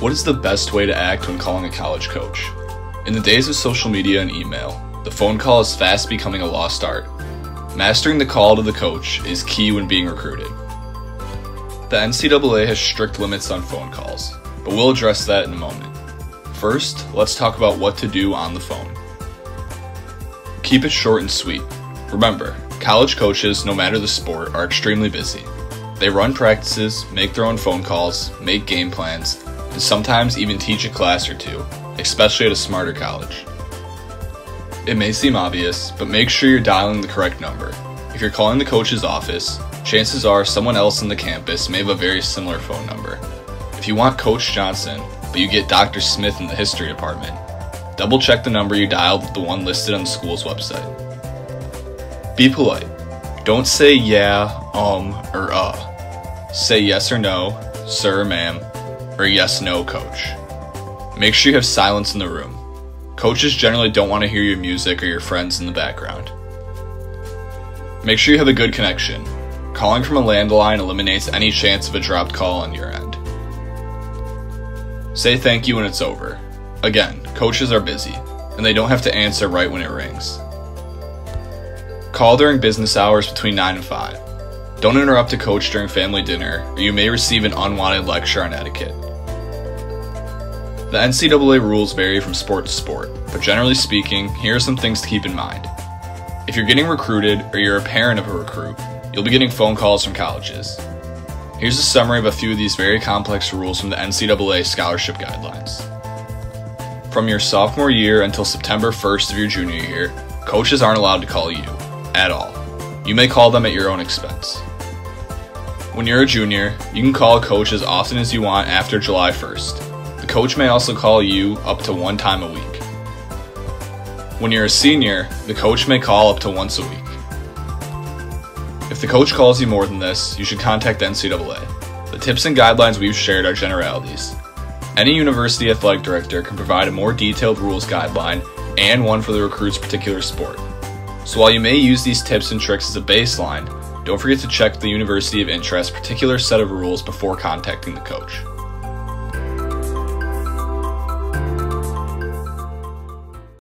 What is the best way to act when calling a college coach? In the days of social media and email, the phone call is fast becoming a lost art. Mastering the call to the coach is key when being recruited. The NCAA has strict limits on phone calls, but we'll address that in a moment. First, let's talk about what to do on the phone. Keep it short and sweet. Remember, college coaches, no matter the sport, are extremely busy. They run practices, make their own phone calls, make game plans, and sometimes even teach a class or two, especially at a smarter college. It may seem obvious, but make sure you're dialing the correct number. If you're calling the coach's office, chances are someone else on the campus may have a very similar phone number. If you want Coach Johnson, but you get Dr. Smith in the history department, double check the number you dialed with the one listed on the school's website. Be polite. Don't say yeah, or Say yes or no, sir or ma'am, or yes, no, coach. Make sure you have silence in the room. Coaches generally don't want to hear your music or your friends in the background. Make sure you have a good connection. Calling from a landline eliminates any chance of a dropped call on your end. Say thank you when it's over. Again, coaches are busy, and they don't have to answer right when it rings. Call during business hours between 9 and 5. Don't interrupt a coach during family dinner, or you may receive an unwanted lecture on etiquette. The NCAA rules vary from sport to sport, but generally speaking, here are some things to keep in mind. If you're getting recruited, or you're a parent of a recruit, you'll be getting phone calls from colleges. Here's a summary of a few of these very complex rules from the NCAA scholarship guidelines. From your sophomore year until September 1st of your junior year, coaches aren't allowed to call you, at all. You may call them at your own expense. When you're a junior, you can call a coach as often as you want after July 1st. The coach may also call you up to one time a week. When you're a senior, the coach may call up to once a week. If the coach calls you more than this, you should contact the NCAA. The tips and guidelines we've shared are generalities. Any university athletic director can provide a more detailed rules guideline and one for the recruit's particular sport. So while you may use these tips and tricks as a baseline, don't forget to check the university of interest particular set of rules before contacting the coach.